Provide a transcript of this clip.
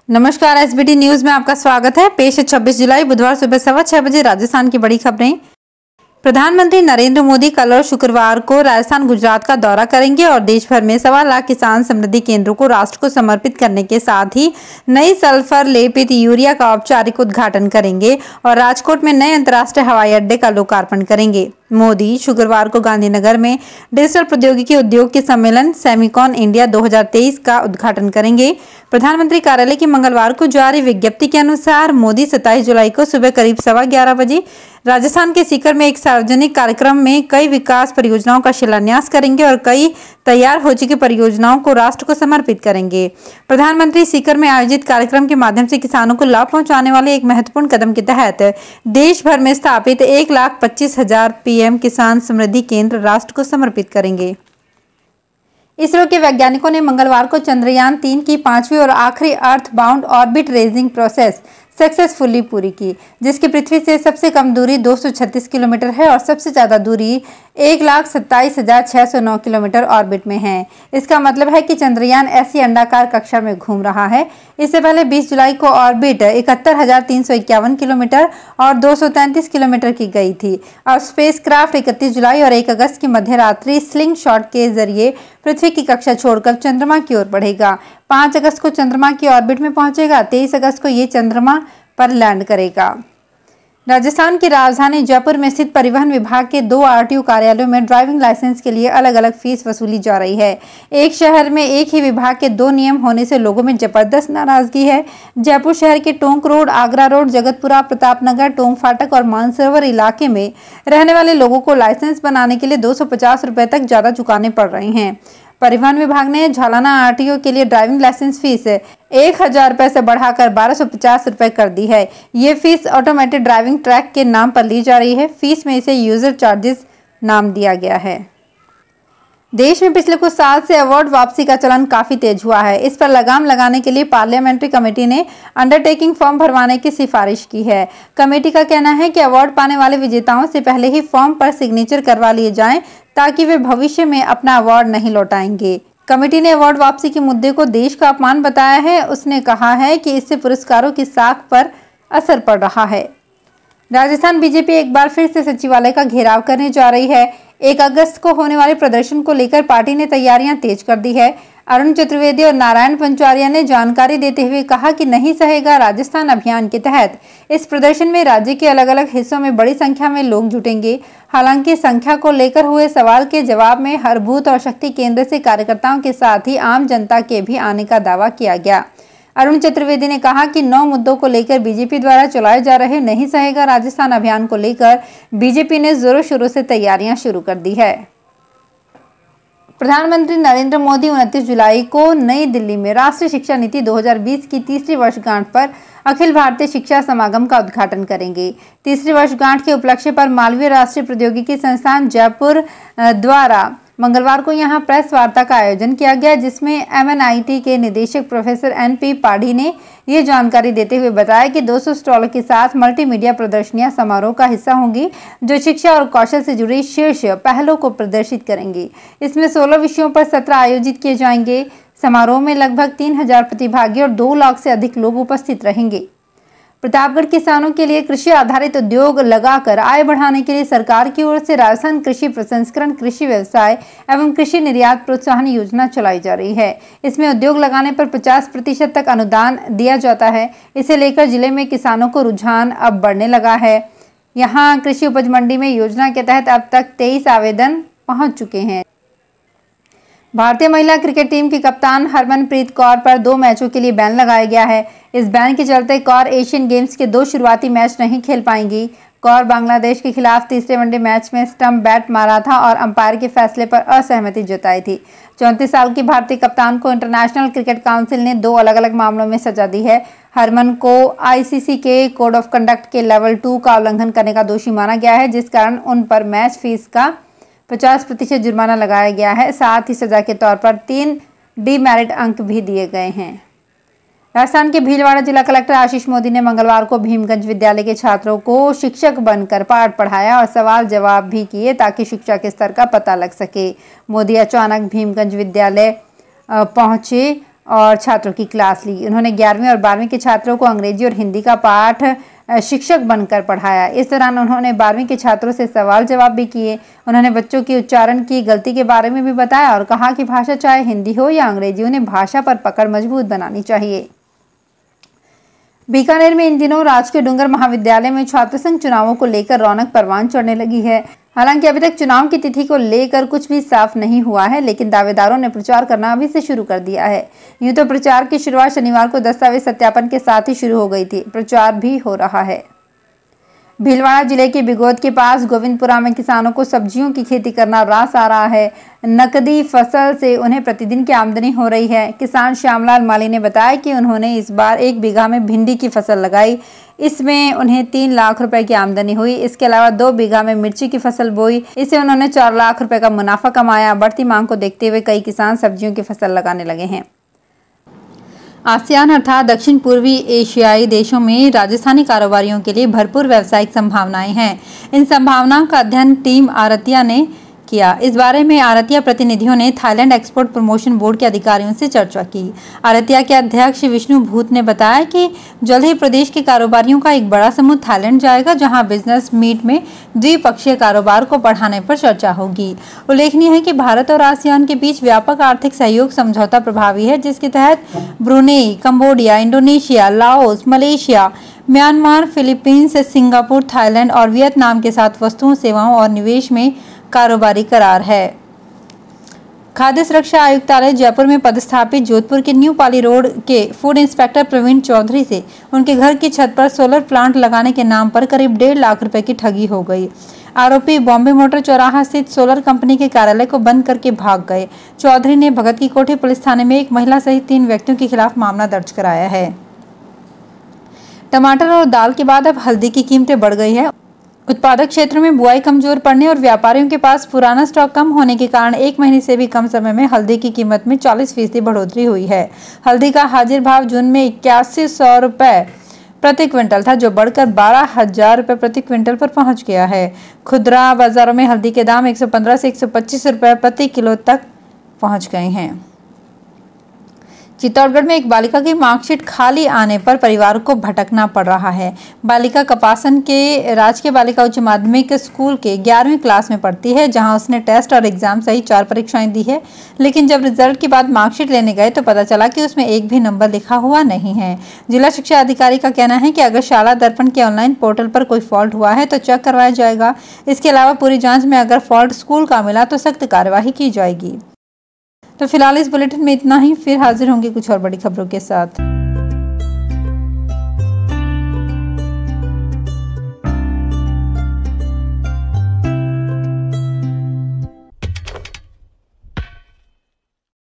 नमस्कार, SBT news में आपका स्वागत है। पेश है 26 जुलाई बुधवार सुबह 6:15 बजे राजस्थान की बड़ी खबरें। प्रधानमंत्री नरेंद्र मोदी कल और शुक्रवार को राजस्थान गुजरात का दौरा करेंगे और देश भर में 1.25 लाख किसान समृद्धि केंद्रों को राष्ट्र को समर्पित करने के साथ ही नई सल्फर लेपित यूरिया का औपचारिक उद्घाटन करेंगे और राजकोट में नए अंतर्राष्ट्रीय हवाई अड्डे का लोकार्पण करेंगे। मोदी शुक्रवार को गांधीनगर में डिजिटल प्रौद्योगिकी उद्योग के सम्मेलन सेमिकॉन इंडिया 2023 का उद्घाटन करेंगे। प्रधानमंत्री कार्यालय की मंगलवार को जारी विज्ञप्ति के अनुसार मोदी 27 जुलाई को सुबह करीब 11:15 बजे राजस्थान के सीकर में एक सार्वजनिक कार्यक्रम में कई विकास परियोजनाओं का शिलान्यास करेंगे और कई तैयार हो चुकी परियोजनाओं को राष्ट्र को समर्पित करेंगे। प्रधानमंत्री सीकर में आयोजित कार्यक्रम के माध्यम से किसानों को लाभ पहुंचाने वाले एक महत्वपूर्ण कदम के तहत देश भर में स्थापित 1,25,000 पीएम किसान समृद्धि केंद्र राष्ट्र को समर्पित करेंगे। इसरो के वैज्ञानिकों ने मंगलवार को चंद्रयान 3 की 5वीं और आखिरी earth bound orbit raising process successfully पूरी की, जिसकी पृथ्वी से सबसे कम दूरी 236 किलोमीटर है और सबसे ज्यादा दूरी 1,27,609 किलोमीटर ऑर्बिट में है। इसका मतलब है कि चंद्रयान ऐसी अंडाकार कक्षा में घूम रहा है। इससे पहले 20 जुलाई को ऑर्बिट 71,351 किलोमीटर और 233 किलोमीटर की गई थी। अब स्पेसक्राफ्ट 31 जुलाई और 1 अगस्त की मध्य रात्रि स्लिंग शॉट के जरिए पृथ्वी की कक्षा छोड़कर चंद्रमा की ओर बढ़ेगा। 5 अगस्त को चंद्रमा की ऑर्बिट में पहुंचेगा। 23 अगस्त को ये चंद्रमा पर लैंड करेगा। राजस्थान की राजधानी जयपुर में स्थित परिवहन विभाग के 2 आरटीओ कार्यालयों में ड्राइविंग लाइसेंस के लिए अलग अलग फीस वसूली जा रही है। एक शहर में एक ही विभाग के 2 नियम होने से लोगों में जबरदस्त नाराजगी है। जयपुर शहर के टोंक रोड, आगरा रोड, जगतपुरा, प्रतापनगर, टोंक फाटक और मानसरोवर इलाके में रहने वाले लोगों को लाइसेंस बनाने के लिए 250 रुपए तक ज्यादा चुकाने पड़ रहे हैं। परिवहन विभाग ने झालाना आरटीओ के लिए ड्राइविंग लाइसेंस फीस 1,000 रुपए से बढ़ाकर 1,250 रुपए कर दी है। ये फीस ऑटोमेटेड ड्राइविंग ट्रैक के नाम पर ली जा रही है। फीस में इसे यूजर चार्जेस नाम दिया गया है। देश में पिछले कुछ साल से अवार्ड वापसी का चलन काफी तेज हुआ है। इस पर लगाम लगाने के लिए पार्लियामेंट्री कमेटी ने अंडरटेकिंग फॉर्म भरवाने की सिफारिश की है। कमेटी का कहना है कि अवार्ड पाने वाले विजेताओं से पहले ही फॉर्म पर सिग्नेचर करवा लिए जाएं ताकि वे भविष्य में अपना अवार्ड नहीं लौटाएंगे। कमेटी ने अवार्ड वापसी के मुद्दे को देश का अपमान बताया है। उसने कहा है कि इससे पुरस्कारों की साख पर असर पड़ रहा है। राजस्थान बीजेपी एक बार फिर से सचिवालय का घेराव करने जा रही है। 1 अगस्त को होने वाले प्रदर्शन को लेकर पार्टी ने तैयारियां तेज कर दी है। अरुण चतुर्वेदी और नारायण पंचवारिया ने जानकारी देते हुए कहा कि नहीं सहेगा राजस्थान अभियान के तहत इस प्रदर्शन में राज्य के अलग अलग हिस्सों में बड़ी संख्या में लोग जुटेंगे। हालांकि संख्या को लेकर हुए सवाल के जवाब में हर बूथ और शक्ति केंद्र से कार्यकर्ताओं के साथ ही आम जनता के भी आने का दावा किया गया। अरुण चतुर्वेदी ने कहा कि 9 मुद्दों को लेकर बीजेपी द्वारा चलाए जा रहे नहीं सहेगा राजस्थान अभियान को लेकर बीजेपी ने जोरों शोरों से तैयारियां शुरू कर दी है। प्रधानमंत्री नरेंद्र मोदी 29 जुलाई को नई दिल्ली में राष्ट्रीय शिक्षा नीति 2020 की 3री वर्षगांठ पर अखिल भारतीय शिक्षा समागम का उद्घाटन करेंगे। 3री वर्षगांठ के उपलक्ष्य पर मालवीय राष्ट्रीय प्रौद्योगिकी संस्थान जयपुर द्वारा मंगलवार को यहां प्रेस वार्ता का आयोजन किया गया, जिसमें MNIT के निदेशक प्रोफेसर NP पाढ़ी ने ये जानकारी देते हुए बताया कि 200 स्टॉलों के साथ मल्टीमीडिया प्रदर्शनियां समारोह का हिस्सा होंगी, जो शिक्षा और कौशल से जुड़ी शीर्ष पहलों को प्रदर्शित करेंगी। इसमें 16 विषयों पर सत्र आयोजित किए जाएंगे। समारोह में लगभग 3,000 प्रतिभागी और 2 लाख से अधिक लोग उपस्थित रहेंगे। प्रतापगढ़ किसानों के लिए कृषि आधारित उद्योग लगाकर आय बढ़ाने के लिए सरकार की ओर से राजस्थान कृषि प्रसंस्करण, कृषि व्यवसाय एवं कृषि निर्यात प्रोत्साहन योजना चलाई जा रही है। इसमें उद्योग लगाने पर 50% तक अनुदान दिया जाता है। इसे लेकर जिले में किसानों को रुझान अब बढ़ने लगा है। यहाँ कृषि उपज मंडी में योजना के तहत अब तक 23 आवेदन पहुँच चुके हैं। भारतीय महिला क्रिकेट टीम की कप्तान हरमनप्रीत कौर पर 2 मैचों के लिए बैन लगाया गया है। इस बैन के चलते कौर एशियन गेम्स के 2 शुरुआती मैच नहीं खेल पाएंगी। कौर बांग्लादेश के खिलाफ 3रे वनडे मैच में स्टंप बैट मारा था और अंपायर के फैसले पर असहमति जताई थी। 34 साल की भारतीय कप्तान को इंटरनेशनल क्रिकेट काउंसिल ने 2 अलग अलग मामलों में सजा दी है। हरमन को ICC के कोड ऑफ कंडक्ट के लेवल 2 का उल्लंघन करने का दोषी माना गया है, जिस कारण उन पर मैच फीस का 50% जुर्माना लगाया गया है। साथ ही सजा के तौर पर 3 डीमेरिट अंक भी दिए गए हैं। राजस्थान के भीलवाड़ा जिला कलेक्टर आशीष मोदी ने मंगलवार को भीमगंज विद्यालय के छात्रों को शिक्षक बनकर पाठ पढ़ाया और सवाल जवाब भी किए ताकि शिक्षा के स्तर का पता लग सके। मोदी अचानक भीमगंज विद्यालय पहुंचे और छात्रों की क्लास ली। उन्होंने 11वीं और 12वीं के छात्रों को अंग्रेजी और हिंदी का पाठ शिक्षक बनकर पढ़ाया। इस दौरान उन्होंने 12वीं के छात्रों से सवाल जवाब भी किए। उन्होंने बच्चों की उच्चारण की गलती के बारे में भी बताया और कहा कि भाषा चाहे हिंदी हो या अंग्रेजी, उन्हें भाषा पर पकड़ मजबूत बनानी चाहिए। बीकानेर में इन दिनों राजकीय डूंगर महाविद्यालय में छात्र संघ चुनावों को लेकर रौनक परवान चढ़ने लगी है। हालांकि अभी तक चुनाव की तिथि को लेकर कुछ भी साफ नहीं हुआ है, लेकिन दावेदारों ने प्रचार करना अभी से शुरू कर दिया है। यूं तो प्रचार की शुरुआत शनिवार को दस्तावेज सत्यापन के साथ ही शुरू हो गई थी। प्रचार भी हो रहा है। भीलवाड़ा जिले के बिगोद के पास गोविंदपुरा में किसानों को सब्जियों की खेती करना रास आ रहा है। नकदी फसल से उन्हें प्रतिदिन की आमदनी हो रही है। किसान श्यामलाल माली ने बताया कि उन्होंने इस बार 1 बीघा में भिंडी की फसल लगाई। इसमें उन्हें 3 लाख रुपए की आमदनी हुई। इसके अलावा 2 बीघा में मिर्ची की फसल बोई। इससे उन्होंने 4 लाख रुपए का मुनाफा कमाया। बढ़ती मांग को देखते हुए कई किसान सब्जियों की फसल लगाने लगे हैं। आसियान अर्थात दक्षिण पूर्वी एशियाई देशों में राजस्थानी कारोबारियों के लिए भरपूर व्यावसायिक संभावनाएं हैं। इन संभावनाओं का अध्ययन टीम आरतिया ने किया। इस बारे में आरतिया प्रतिनिधियों ने थाईलैंड एक्सपोर्ट प्रमोशन बोर्ड के अधिकारियों से चर्चा की। आरतिया के अध्यक्ष विष्णु भूत ने बताया कि जल्द ही प्रदेश के कारोबारियों का एक बड़ा समूह थाईलैंड जाएगा, जहां बिजनेस मीट में द्विपक्षीय कारोबार को बढ़ाने पर चर्चा होगी। उल्लेखनीय है कि भारत और आसियान के बीच व्यापक आर्थिक सहयोग समझौता प्रभावी है, जिसके तहत Brunei, Cambodia, Indonesia, Laos, Malaysia, Myanmar, Philippines, Singapore, Thailand और वियतनाम के साथ वस्तुओं, सेवाओं और निवेश में कारोबारी करार है। खाद्य सुरक्षा आयुक्तालय जयपुर में पदस्थापित जोधपुर के न्यू पाली रोड के फूड इंस्पेक्टर प्रवीण चौधरी से उनके घर की छत पर सोलर प्लांट लगाने के नाम पर करीब 1.5 लाख रुपए की ठगी हो गई। आरोपी बॉम्बे मोटर चौराहा स्थित सोलर कंपनी के कार्यालय को बंद करके भाग गए। चौधरी ने भगत की कोठी पुलिस थाने में एक महिला सहित 3 व्यक्तियों के खिलाफ मामला दर्ज कराया है। टमाटर और दाल के बाद अब हल्दी की कीमतें बढ़ गई है। उत्पादक क्षेत्र में बुआई कमजोर पड़ने और व्यापारियों के पास पुराना स्टॉक कम होने के कारण 1 महीने से भी कम समय में हल्दी की कीमत में 40% बढ़ोतरी हुई है। हल्दी का हाजिर भाव जून में 8100 रुपए प्रति क्विंटल था, जो बढ़कर 12,000 रुपए प्रति क्विंटल पर पहुंच गया है। खुदरा बाजारों में हल्दी के दाम 115 से 125 रुपए प्रति किलो तक पहुंच गए हैं। चित्तौड़गढ़ में एक बालिका की मार्कशीट खाली आने पर परिवार को भटकना पड़ रहा है। बालिका कपासन के राजकीय बालिका उच्च माध्यमिक स्कूल के 11वीं क्लास में पढ़ती है, जहां उसने टेस्ट और एग्जाम सहित 4 परीक्षाएं दी है। लेकिन जब रिजल्ट के बाद मार्कशीट लेने गए तो पता चला कि उसमें एक भी नंबर लिखा हुआ नहीं है। जिला शिक्षा अधिकारी का कहना है कि अगर शाला दर्पण के ऑनलाइन पोर्टल पर कोई फॉल्ट हुआ है तो चेक करवाया जाएगा। इसके अलावा पूरी जाँच में अगर फॉल्ट स्कूल का मिला तो सख्त कार्यवाही की जाएगी। तो फिलहाल इस बुलेटिन में इतना ही। फिर हाजिर होंगे कुछ और बड़ी खबरों के साथ।